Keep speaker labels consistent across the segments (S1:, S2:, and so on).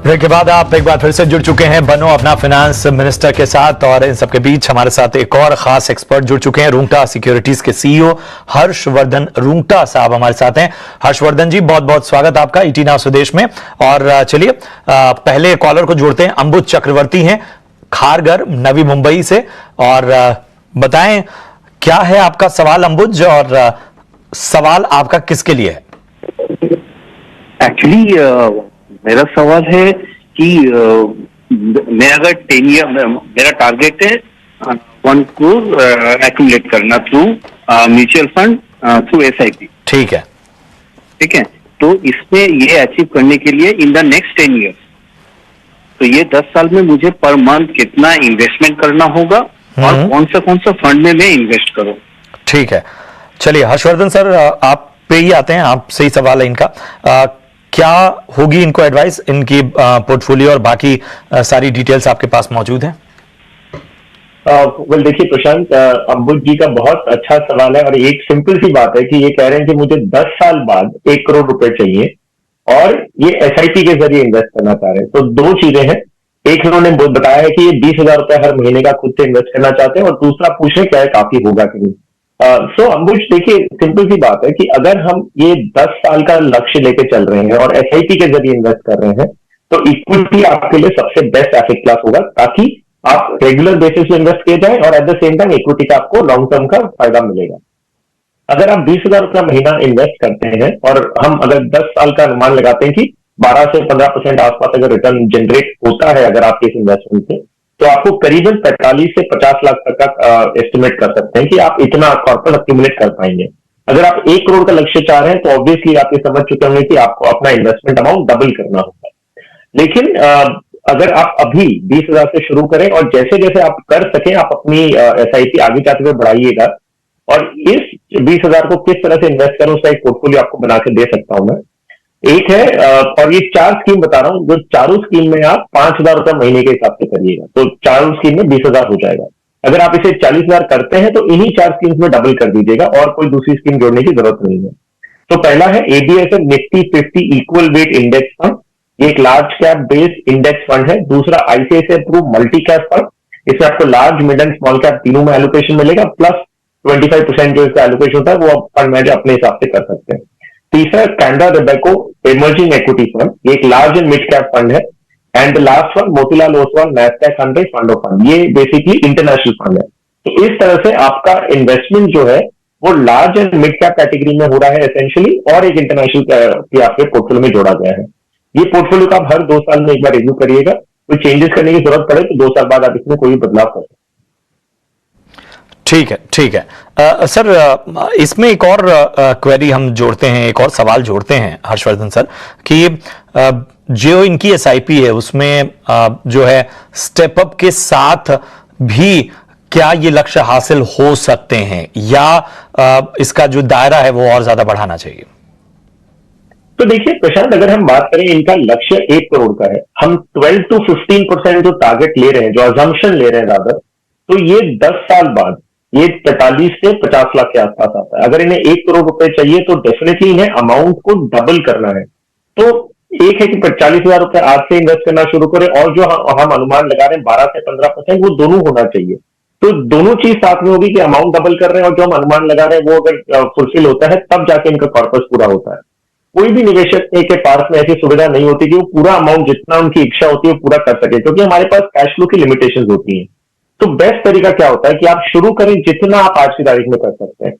S1: Break के बाद आप एक बार फिर से जुड़ चुके हैं बनो अपना फाइनेंस मिनिस्टर के साथ, और इन सबके बीच हमारे साथ एक और खास एक्सपर्ट जुड़ चुके हैं। रूंगटा सिक्योरिटीज के सीईओ हर्षवर्धन रूंगटा साहब हमारे साथ हैं। हर्षवर्धन जी, बहुत बहुत स्वागत आपका ईटी नाउ स्वदेश में। और चलिए पहले कॉलर को जोड़ते हैं। अंबुज चक्रवर्ती हैं खारगर नवी मुंबई से, और बताएं क्या है आपका सवाल अंबुज, और सवाल आपका किसके लिए है?
S2: एक्चुअली मेरा सवाल है कि मैं अगर 10 ईयर मेरा टारगेट है 1 करोड़ एक्यूमुलेट करना through mutual fund through SIP।
S1: ठीक है।
S2: तो इसमें ये अचीव करने के लिए इन द नेक्स्ट 10 ईयर्स, तो ये 10 साल में मुझे पर मंथ कितना इन्वेस्टमेंट करना होगा और कौन सा फंड में मैं इन्वेस्ट करूं?
S1: ठीक है, चलिए हर्षवर्धन सर आप पे ही आते हैं, आप सही सवाल है इनका। क्या होगी इनको एडवाइस, इनकी पोर्टफोलियो और बाकी सारी डिटेल्स आपके पास मौजूद हैं?
S3: वेल देखिए प्रशांत, अंबुज जी का बहुत अच्छा सवाल है और एक सिंपल सी बात है कि ये कह रहे हैं कि मुझे 10 साल बाद 1 करोड़ रुपए चाहिए और ये SIP के जरिए इन्वेस्ट करना चाह रहे हैं। तो दो चीजें हैं, एक उन्होंने बताया है कि ये 20,000 रुपए हर महीने का खुद से इन्वेस्ट करना चाहते हैं, और दूसरा पूछ रहे क्या है काफी होगा कि नहीं। सो अंबुज देखिए सिंपल सी बात है कि अगर हम ये 10 साल का लक्ष्य लेके चल रहे हैं और SIP के जरिए इन्वेस्ट कर रहे हैं, तो इक्विटी आपके लिए सबसे बेस्ट एसेट क्लास होगा, ताकि आप रेगुलर बेसिस पे इन्वेस्ट किए जाए और at the same time equity का आपको लॉन्ग टर्म का फायदा मिलेगा। अगर आप 20,000 रुपया महीना इन्वेस्ट करते हैं और हम अगर 10 साल का अनुमान लगाते हैं कि 12 से 15% आसपास अगर रिटर्न जनरेट होता है अगर आपके इस इन्वेस्टमेंट से, तो आपको करीबन 45 से 50 लाख तक का एस्टिमेट कर सकते हैं कि आप इतना कॉर्पस एक्यूमुलेट कर पाएंगे। अगर आप 1 करोड़ का लक्ष्य चाह रहे हैं तो ऑब्वियसली आप ये समझ चुके होंगे कि आपको अपना इन्वेस्टमेंट अमाउंट डबल करना होगा। लेकिन अगर आप अभी 20,000 से शुरू करें और जैसे जैसे आप कर सकें आप अपनी SIP आगे जाते हुए बढ़ाइएगा, और इस 20,000 को किस तरह से इन्वेस्ट करें उसका एक पोर्टफोलियो आपको बना के दे सकता हूं मैं। एक है और ये 4 स्कीम बता रहा हूं, जो चारों स्कीम में आप 5,000 रुपए महीने के हिसाब से करिएगा, तो चारों स्कीम में 20,000 हो जाएगा। अगर आप इसे 40,000 करते हैं तो इन्हीं 4 स्कीम्स में डबल कर दीजिएगा और कोई दूसरी स्कीम जोड़ने की जरूरत नहीं है। तो पहला है ABSL Nifty 50 equal weight index fund, ये एक large cap based index fund है। दूसरा ICICI approve multi cap fund, इसमें आपको large mid and small cap तीनों में एलोकेशन मिलेगा, प्लस 25% जो इसका एलोकेशन होता है वो आप फंड मैनेजर अपने हिसाब से कर सकते हैं। तीसरा Canara Robeco emerging equity fund, ये एक large and mid cap fund है। And the last one Motilal Oswal Nasdaq 100 fund of fund, ये बेसिकली इंटरनेशनल फंड है। तो इस तरह से आपका इन्वेस्टमेंट जो है वो large and mid cap category में हो रहा है एसेंशियली, और एक इंटरनेशनल आपके पोर्टफोलियो में जोड़ा गया है। ये पोर्टफोलियो का आप हर 2 साल में एक बार रिव्यू करिएगा, कोई चेंजेस करने की जरूरत पड़े तो 2 साल बाद आप इसमें कोई बदलाव कर सकते हैं।
S1: ठीक है सर, इसमें एक और क्वेरी हम जोड़ते हैं, एक और सवाल जोड़ते हैं हर्षवर्धन सर, कि जो इनकी SIP है उसमें जो है स्टेप अप के साथ भी क्या ये लक्ष्य हासिल हो सकते हैं, या इसका जो दायरा है वो और ज्यादा बढ़ाना चाहिए?
S3: तो देखिए प्रशांत, अगर हम बात करें इनका लक्ष्य 1 करोड़ का है, हम 12 to 15% जो टारगेट ले रहे हैं, जो अजम्पशन ले रहे हैं रादर, तो ये 10 साल बाद ये 45 से 50 लाख के आसपास आता है। अगर इन्हें 1 करोड़ रुपए चाहिए तो डेफिनेटली इन्हें अमाउंट को डबल करना है। तो एक है कि 40,000 रुपए आज से इन्वेस्ट करना शुरू करें, और जो हम अनुमान लगा रहे हैं 12 से 15% वो दोनों होना चाहिए। तो दोनों चीज साथ में होगी कि अमाउंट डबल कर रहे हैं और जो हम अनुमान लगा रहे हैं वो अगर फुलफिल होता है तब जाके इनका कॉर्पस पूरा होता है। कोई भी निवेशक के पास में ऐसी सुविधा नहीं होती कि वो पूरा अमाउंट जितना उनकी इच्छा होती है वो पूरा कर सके, क्योंकि हमारे पास कैश फ्लो की लिमिटेशंस होती हैं। तो बेस्ट तरीका क्या होता है कि आप शुरू करें जितना आप आज की तारीख में कर सकते हैं।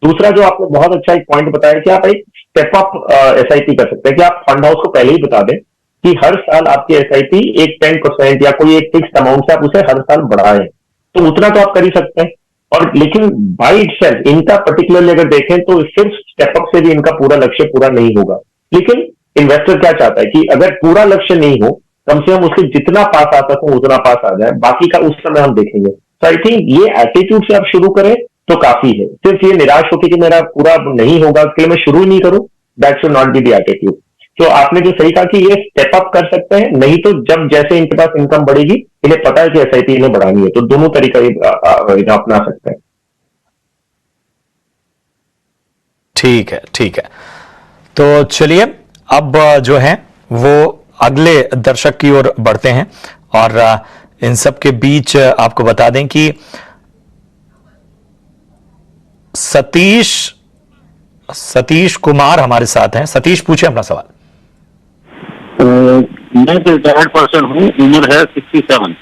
S3: दूसरा जो आपने बहुत अच्छा एक पॉइंट बताया कि आप एक स्टेप अप SIP कर सकते हैं, कि आप फंड हाउस को पहले ही बता दें कि हर साल आपकी SIP एक 10% या कोई एक फिक्स अमाउंट से आप उसे हर साल बढ़ाएं, तो उतना तो आप कर ही सकते हैं। और लेकिन बाई इटसेल्फ इनका पर्टिकुलरली अगर देखें तो सिर्फ स्टेप अप से भी इनका पूरा लक्ष्य पूरा नहीं होगा। लेकिन इन्वेस्टर क्या चाहता है कि अगर पूरा लक्ष्य नहीं हो, कम से कम उसके जितना पास आ सकूं उतना पास आ जाए, बाकी का उस समय हम देखेंगे। तो आई थिंक ये एटीट्यूड से आप शुरू करें तो काफी है। सिर्फ ये निराश होकर कि मेरा पूरा नहीं होगा इसके लिए मैं शुरू ही नहीं करूं, that should not be the attitude. तो आपने जो सही कहा कि ये स्टेप अप कर सकते हैं, नहीं तो जब जैसे इनके पास इनकम बढ़ेगी इन्हें पता है कि SIP इन्हें बढ़ानी है, तो दोनों तरीका इन्हें अपना सकते हैं।
S1: ठीक है। तो चलिए अब जो है वो अगले दर्शक की ओर बढ़ते हैं और इन सब के बीच आपको बता दें कि सतीश कुमार हमारे साथ हैं। सतीश, पूछे अपना सवाल।
S2: मैं रिटायर्ड पर्सन हूँ, उम्र है 67।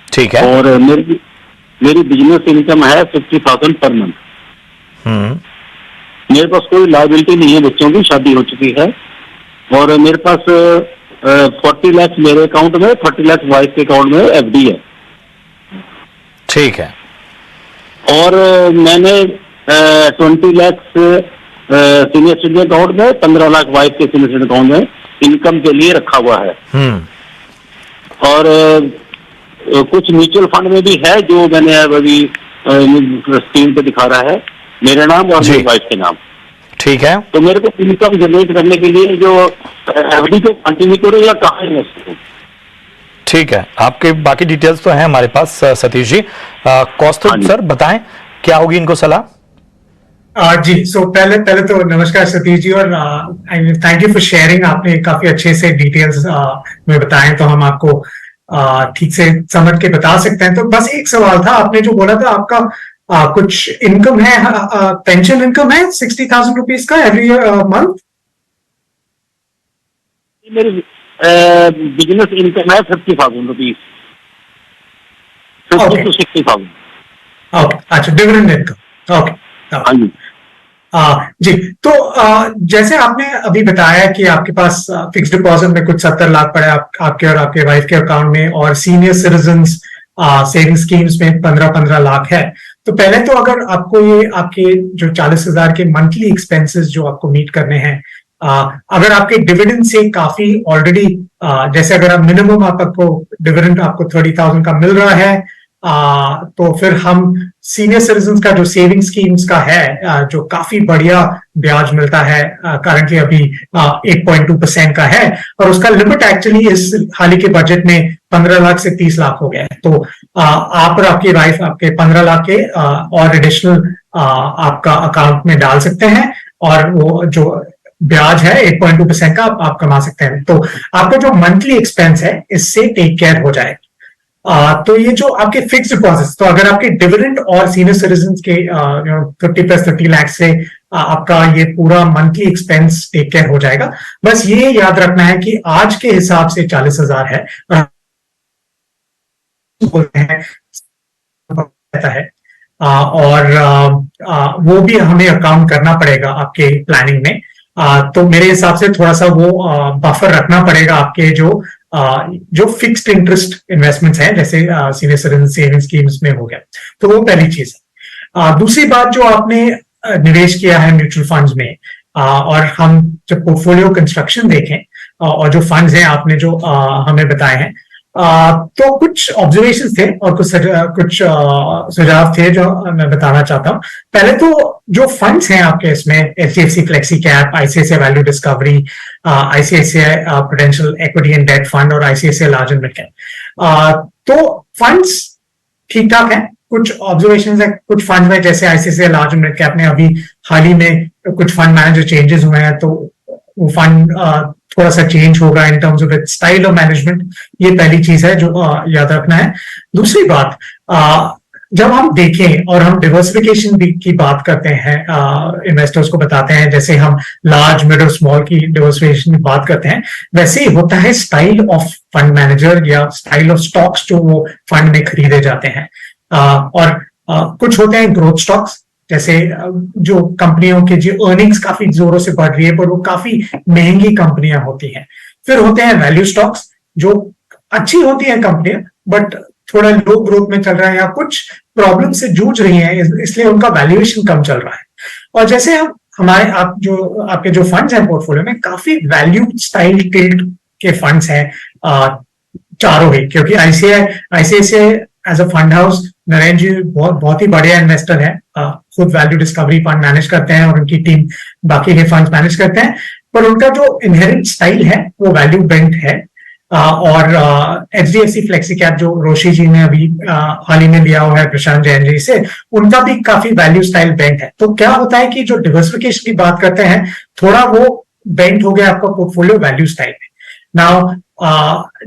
S1: ठीक है।
S2: और मेरी बिजनेस इनकम है 50,000 पर मंथ। मेरे पास कोई लायबिलिटी नहीं है, बच्चों की शादी हो चुकी है। और मेरे पास 40 लाख मेरे अकाउंट में, 30 लाख वाइफ के अकाउंट में एफडी है।
S1: ठीक है।
S2: और मैंने 20 लाख सीनियर सिटीजन अकाउंट में, 15 लाख वाइफ के सीनियर सिटीजन अकाउंट में इनकम के लिए रखा हुआ है। और कुछ म्यूचुअल फंड में भी है जो मैंने अभी स्क्रीन पे दिखा रहा है, मेरे नाम और मेरी वाइफ के नाम।
S1: ठीक है।
S2: तो मेरे को इनकम जनरेट करने के लिए जो एफडी को कंटिन्यू करो या कहाँ इन्वेस्ट करो?
S1: ठीक है, आपके बाकी डिटेल्स तो हैं हमारे पास सतीश जी। कौस्तुभ सर बताएं क्या होगी इनको सलाह?
S4: जी, पहले तो नमस्कार सतीश जी, और थैंक यू फॉर शेयरिंग। आपने काफी अच्छे से डिटेल्स में बताएं तो हम आपको ठीक से समझ के बता सकते हैं। तो बस एक सवाल था, आपने जो बोला था आपका कुछ इनकम है, पेंशन इनकम है 60,000 रुपीज का एवरी मंथ?
S2: मेरी बिजनेस इनकम है 50,000 रुपीज, 50 to 60,000।
S4: अच्छा, डिविडेंड इनकम। ओके।
S2: हाँ जी।
S4: जी, तो जैसे आपने अभी बताया कि आपके पास फिक्स डिपॉजिट में कुछ 70 लाख पड़े आपके और आपके वाइफ के अकाउंट में, और सीनियर सिटीजन सेविंग स्कीम्स में 15 लाख है। तो पहले तो अगर आपको ये आपके जो 40,000 के मंथली एक्सपेंसेस जो आपको मीट करने हैं, अगर आपके डिविडेंड से काफी ऑलरेडी, जैसे अगर आप मिनिमम आपको डिविडेंड आपको 30,000 का मिल रहा है, तो फिर हम सीनियर सिटीजन का जो सेविंग स्कीम्स का है, जो काफी बढ़िया ब्याज मिलता है, करंटली अभी 8.2% का है, और उसका लिमिट एक्चुअली इस हाल ही के बजट में 15 लाख से 30 लाख हो गया है। तो आप और आपकी वाइफ आपके 15 लाख के और एडिशनल आपका अकाउंट में डाल सकते हैं, और वो जो ब्याज है 8.2% का आप कमा सकते हैं। तो आपका जो मंथली एक्सपेंस है इससे टेक केयर हो जाएगा। तो ये जो आपके फिक्स डिपॉजिट, तो अगर आपके डिविडेंड और सीनियर सिटीजन के 50 + 30 लाख से आपका ये पूरा मंथली एक्सपेंस टेक केयर हो जाएगा। बस ये याद रखना है कि आज के हिसाब से 40,000 है, और वो भी हमें अकाउंट करना पड़ेगा आपके प्लानिंग में। तो मेरे हिसाब से थोड़ा सा वो बफर रखना पड़ेगा आपके जो फिक्स्ड इंटरेस्ट इन्वेस्टमेंट्स हैं, जैसे सीनियर सिटीजन सेविंग स्कीम्स में हो गया। तो वो पहली चीज है। दूसरी बात, जो आपने निवेश किया है म्यूचुअल फंड्स में, और हम जब पोर्टफोलियो कंस्ट्रक्शन देखें और जो फंड्स हैं आपने जो हमें बताए हैं, तो कुछ ऑब्जर्वेशंस थे और कुछ सुझाव थे जो मैं बताना चाहता हूं। पहले तो जो फंड्स हैं आपके इसमें, HDFC flexi cap, ICICI value discovery, ICICI prudential equity and debt fund, और ICICI large and mid cap, तो फंड्स ठीक ठाक है। कुछ ऑब्जर्वेशंस है कुछ फंड में, जैसे ICICI large and mid cap ने अभी हाल ही में कुछ फंड मैनेजर चेंजेस हुए हैं, तो वो फंड थोड़ा सा चेंज होगा in terms of its style of management. ये पहली चीज है जो याद रखना है। दूसरी बात, जब हम देखें और हम डिवर्सिफिकेशन की बात करते हैं, इन्वेस्टर्स को बताते हैं, जैसे हम लार्ज मिड और स्मॉल की डिवर्सिफिकेशन की बात करते हैं, वैसे ही होता है स्टाइल ऑफ फंड मैनेजर या स्टाइल ऑफ स्टॉक्स जो वो फंड में खरीदे जाते हैं। और कुछ होते हैं ग्रोथ स्टॉक्स, जैसे जो कंपनियों के जो अर्निंग्स काफी जोरों से बढ़ रही है पर वो काफी महंगी कंपनियां होती हैं। फिर होते हैं वैल्यू स्टॉक्स, जो अच्छी होती हैं कंपनियां बट थोड़ा लो ग्रोथ में चल रहा है या कुछ प्रॉब्लम से जूझ रही हैं, इसलिए उनका वैल्यूएशन कम चल रहा है। और जैसे आपके जो फंड्स हैं पोर्टफोलियो में, काफी वैल्यू स्टाइल टिल्ट के फंड्स हैं चारों ही, क्योंकि ICICI as a fund house, Narendra ji बहुत ही बढ़िया इन्वेस्टर है, खुद वैल्यू डिस्कवरी फंड मैनेज करते हैं और उनकी टीम बाकी के फंड्स मैनेज करते हैं, पर उनका जो इनहेरेंट स्टाइल है वो वैल्यू बेंट है। और HDFC फ्लेक्सी कैप जो रोशी जी ने अभी हाल ही में लिया हुआ है प्रशांत जैन जी से, उनका भी काफी वैल्यू स्टाइल बेंट है। तो क्या होता है कि जो डिवर्सिफिकेशन की बात करते हैं, थोड़ा वो बेंट हो गया आपका पोर्टफोलियो वैल्यू स्टाइल में। नाउ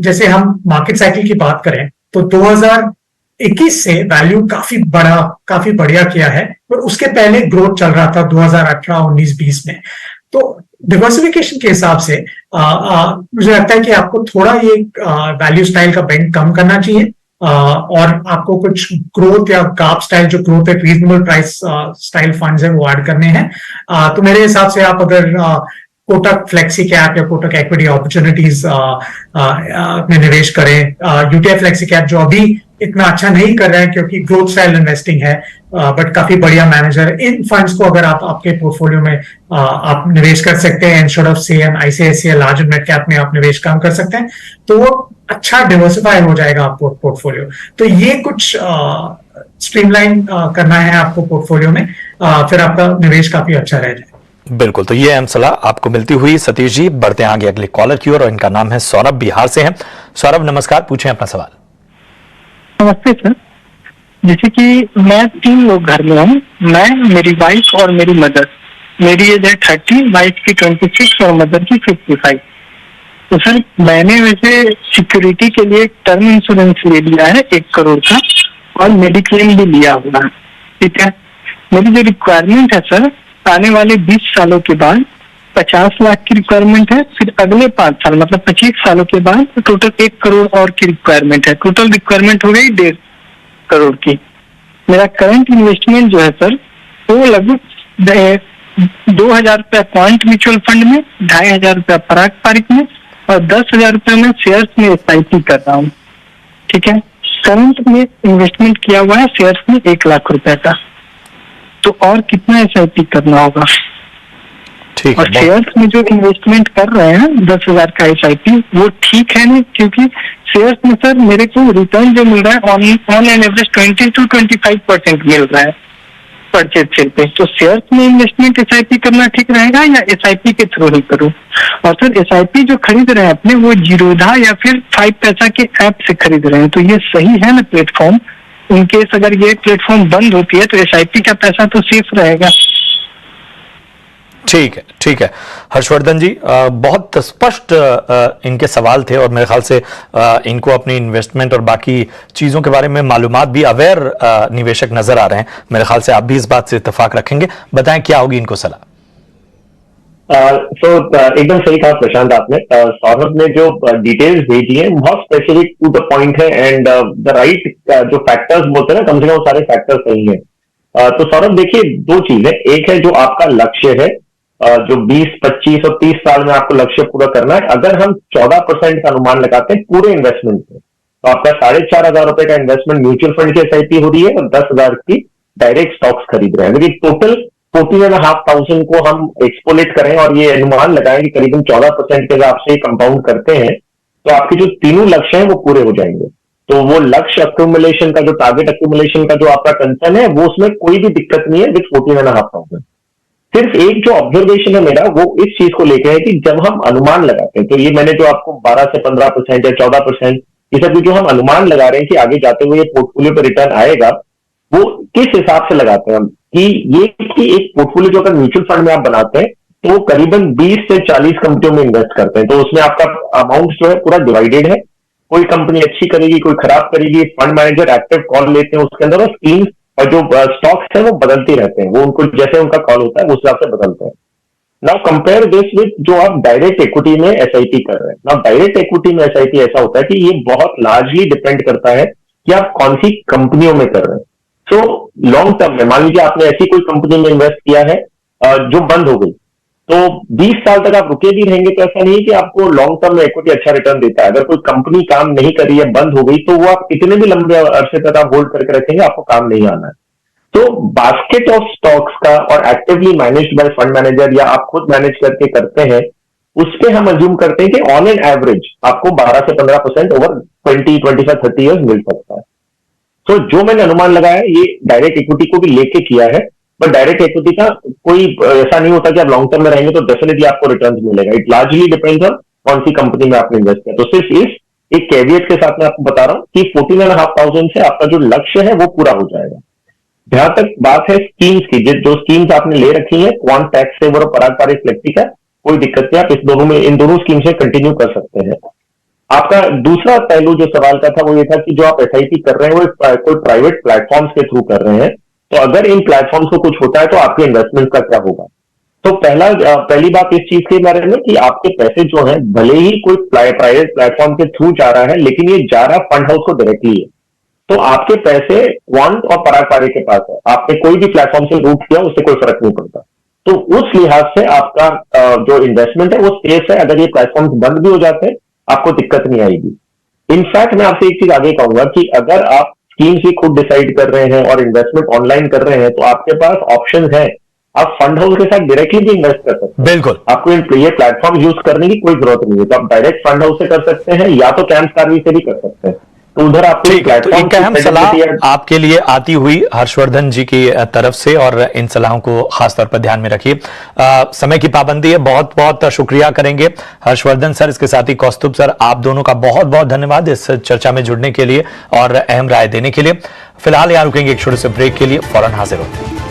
S4: जैसे हम मार्केट साइकिल की बात करें तो 2021 से वैल्यू काफी बढ़िया किया है, पर उसके पहले ग्रोथ चल रहा था 2018, 19, 20 में। तो डिवर्सिफिकेशन के हिसाब से मुझे लगता है कि आपको थोड़ा ये वैल्यू स्टाइल का बेंड कम करना चाहिए, और आपको कुछ ग्रोथ या गाप स्टाइल, जो ग्रोथ एक रीजनेबल प्राइस स्टाइल फंड्स है, वो ऐड करने हैं। तो मेरे हिसाब से आप अगर कोटक फ्लेक्सी कैप या कोटक इक्विटी अपॉर्चुनिटीज में निवेश करें, यूटीआई फ्लेक्सी कैप जो अभी इतना अच्छा नहीं कर रहे हैं क्योंकि ग्रोथ स्टाइल इन्वेस्टिंग है, बट काफी बढ़िया मैनेजर, इन फंड्स को अगर आप आपके पोर्टफोलियो में आप निवेश कर सकते हैं, instead of CM ICICI large mid cap में आप निवेश कम कर सकते हैं, तो वो अच्छा डिवर्सिफाई हो जाएगा आपको पोर्टफोलियो। तो ये कुछ स्ट्रीमलाइन करना है आपको पोर्टफोलियो में, फिर आपका निवेश काफी अच्छा रह जाएगा।
S1: बिल्कुल, तो ये अहम सलाह आपको मिलती हुई सतीश जी, बढ़ते हैं आगे अगले कॉलर की ओर, और इनका नाम है सौरभ, बिहार से हैं। सौरभ नमस्कार, पूछें अपना सवाल।
S5: नमस्ते सर, जैसे कि मैं 3 लोग घर में हूँ, मैं, मेरी वाइफ और मेरी मदर। मेरी एज है 30, वाइफ की 26 और मदर की 55। तो सर मैंने वैसे सिक्योरिटी के लिए टर्म इंश्योरेंस ले लिया है 1 करोड़ का, और मेडिक्लेम भी लिया हुआ है, ठीक है। मेरी जो रिक्वायरमेंट है सर, आने वाले 20 सालों के बाद 50 लाख की रिक्वायरमेंट है, फिर अगले 5 साल मतलब 25 सालों के बाद टोटल 1 करोड़ और की रिक्वायरमेंट है। टोटल रिक्वायरमेंट हो गई 1.5 करोड़ की। मेरा करंट इन्वेस्टमेंट जो है सर, वो लगभग 2,000 रुपया क्वांट म्यूचुअल फंड में, 2,500 रुपया पारंपरिक में, और 10,000 रुपया में शेयर्स में SIP कर रहा हूँ, ठीक है। करंट में इन्वेस्टमेंट किया हुआ है शेयर्स में 1 लाख रुपए का, तो और कितना SIP करना होगा?
S1: ठीक
S5: और
S1: है,
S5: शेयर्स में जो इन्वेस्टमेंट कर रहे हैं 10,000 का SIP, वो ठीक है नहीं, क्योंकि शेयर्स में सर मेरे को रिटर्न जो मिल रहा है ऑन एन एवरेज 20 to 25% मिल रहा है परचेज सेल पे। तो शेयर्स में इन्वेस्टमेंट SIP करना ठीक रहेगा या SIP के थ्रू ही करूं? और सर SIP जो खरीद रहे हैं अपने, वो जीरोधा या फिर 5 पैसा के ऐप से खरीद रहे हैं, तो ये सही है ना प्लेटफॉर्म? इनकेस अगर ये प्लेटफॉर्म बंद होती है तो SIP का पैसा तो सेफ रहेगा।
S1: ठीक है, ठीक है हर्षवर्धन जी, बहुत स्पष्ट इनके सवाल थे, और मेरे ख्याल से इनको अपनी इन्वेस्टमेंट और बाकी चीजों के बारे में मालूमात भी अवेयर निवेशक नजर आ रहे हैं। मेरे ख्याल से आप भी इस बात से इत्तेफाक रखेंगे। बताएं क्या होगी इनको सलाह।
S3: एकदम सही कहा प्रशांत आपने। सौरभ ने जो डिटेल्स भेजी है बहुत स्पेसिफिक टू द पॉइंट है, एंड द राइट जो फैक्टर्स बोलते हैं ना, कम से कम वो सारे फैक्टर्स सही है। तो सौरभ देखिए, 2 चीज है। एक है जो आपका लक्ष्य है, जो 20, 25 और 30 साल में आपको लक्ष्य पूरा करना है। अगर हम 14% का अनुमान लगाते हैं पूरे इन्वेस्टमेंट में, तो आपका 4,500 रुपए का इन्वेस्टमेंट म्यूचुअल फंड की SIP हो रही है, और 10,000 की डायरेक्ट स्टॉक्स खरीद रहे हैं। लेकिन टोटल 14,500 को हम एक्सपोलेट करें और ये अनुमान लगाएं कि करीबन 14% के हिसाब से कंपाउंड करते हैं, तो आपके जो तीनों लक्ष्य हैं वो पूरे हो जाएंगे। तो वो लक्ष्य अक्यूमुलेशन का, जो टारगेट अक्यूमुलेशन का जो आपका कंसर्न है, वो उसमें कोई भी दिक्कत नहीं है विद 14,500। सिर्फ एक जो ऑब्जर्वेशन है मेरा, वो इस चीज को लेकर है कि जब हम अनुमान लगाते हैं, तो ये मैंने जो आपको 12 से 15% या 14%, ये सब जो हम अनुमान लगा रहे हैं कि आगे जाते हुए पोर्टफोलियो पर रिटर्न आएगा, वो किस हिसाब से लगाते हैं हम? कि ये कि एक पोर्टफोलियो जो अगर म्यूचुअल फंड में आप बनाते हैं, तो वो करीबन 20 से 40 कंपनियों में इन्वेस्ट करते हैं। तो उसमें आपका अमाउंट जो है पूरा डिवाइडेड है। कोई कंपनी अच्छी करेगी, कोई खराब करेगी, फंड मैनेजर एक्टिव कॉल लेते हैं उसके अंदर, और स्कीम्स और जो स्टॉक्स हैं वो बदलते रहते हैं, वो उनको जैसे उनका कॉल होता है उस हिसाब से बदलते हैं। नाउ कंपेयर दिस विद जो आप डायरेक्ट इक्विटी में SIP कर रहे हैं। नाउ डायरेक्ट इक्विटी में SIP ऐसा होता है कि ये बहुत लार्जली डिपेंड करता है कि आप कौन सी कंपनियों में कर रहे हैं। सो लॉन्ग टर्म में मान लीजिए आपने ऐसी कोई कंपनी में इन्वेस्ट किया है जो बंद हो गई, तो 20 साल तक आप रुके भी रहेंगे तो ऐसा नहीं है कि आपको लॉन्ग टर्म में इक्विटी अच्छा रिटर्न देता है। अगर कोई कंपनी काम नहीं कर रही है, बंद हो गई, तो वो आप कितने भी लंबे अरसे तक आप होल्ड करके रखेंगे, आपको काम नहीं आना है। तो बास्केट ऑफ स्टॉक्स का और actively managed by fund manager या आप खुद मैनेज करके करते हैं, उस पर हम अज्यूम करते हैं कि ऑन एन एवरेज आपको 12 से 15% ओवर 20, 25, 30 ईयर्स मिल सकता है। तो जो मैंने अनुमान लगाया ये डायरेक्ट इक्विटी को भी लेके किया है, बट डायरेक्ट इक्विटी का कोई ऐसा नहीं होता कि आप लॉन्ग टर्म में रहेंगे तो डेफिनेटली आपको रिटर्न मिलेगा। इट लार्जली डिपेंड्स ऑन कौन सी कंपनी में आपने इन्वेस्ट किया। तो सिर्फ इस एक कैविएट के साथ मैं आपको बता रहा हूं कि 14,500 से आपका जो लक्ष्य है वो पूरा हो जाएगा। जहां तक बात है स्कीम्स की, जो स्कीम्स आपने ले रखी है, क्वांट टैक्स सेवर और पारंपरिक फ्लेक्सी का, कोई दिक्कत नहीं, आप इन दोनों स्कीम से कंटिन्यू कर सकते हैं। आपका दूसरा पहलू जो सवाल का था वो ये था कि जो आप एसआईपी कर रहे हैं वो कोई प्राइवेट प्लेटफॉर्म्स के थ्रू कर रहे हैं, तो अगर इन प्लेटफॉर्म्स को कुछ होता है तो आपके इन्वेस्टमेंट का क्या होगा। तो पहली बात इस चीज के बारे में कि आपके पैसे जो हैं भले ही कोई प्राइवेट प्लेटफॉर्म के थ्रू जा रहा है, लेकिन ये जा रहा फंड हाउस को डायरेक्टली है, तो आपके पैसे क्वांट और पराग पारे के पास है, आपने कोई भी प्लेटफॉर्म से रूट किया उससे कोई फर्क नहीं पड़ता। तो उस लिहाज से आपका जो इन्वेस्टमेंट है वो सेफ है। अगर ये प्लेटफॉर्म बंद भी हो जाते हैं आपको दिक्कत नहीं आएगी। इनफैक्ट मैं आपसे एक चीज आगे कहूंगा कि अगर आप स्कीम्स ही खुद डिसाइड कर रहे हैं और इन्वेस्टमेंट ऑनलाइन कर रहे हैं तो आपके पास ऑप्शंस हैं, आप फंड हाउस के साथ डायरेक्टली भी इन्वेस्ट कर सकते हैं।
S1: बिल्कुल,
S3: आपको ये प्लेटफॉर्म यूज करने की कोई जरूरत नहीं है, तो आप डायरेक्ट फंड हाउस से कर सकते हैं या तो कैम्प कार्वी से भी कर सकते हैं। तो उधर आपको
S1: ठीक है, तो एक अहम सलाह आपके लिए आती हुई हर्षवर्धन जी की तरफ से, और इन सलाहों को खासतौर पर ध्यान में रखिए। समय की पाबंदी है, बहुत बहुत शुक्रिया करेंगे हर्षवर्धन सर, इसके साथ ही कौस्तुभ सर, आप दोनों का बहुत बहुत धन्यवाद इस चर्चा में जुड़ने के लिए और अहम राय देने के लिए। फिलहाल यहाँ रुकेंगे एक छोटे से ब्रेक के लिए, फौरन हाजिर होते हैं।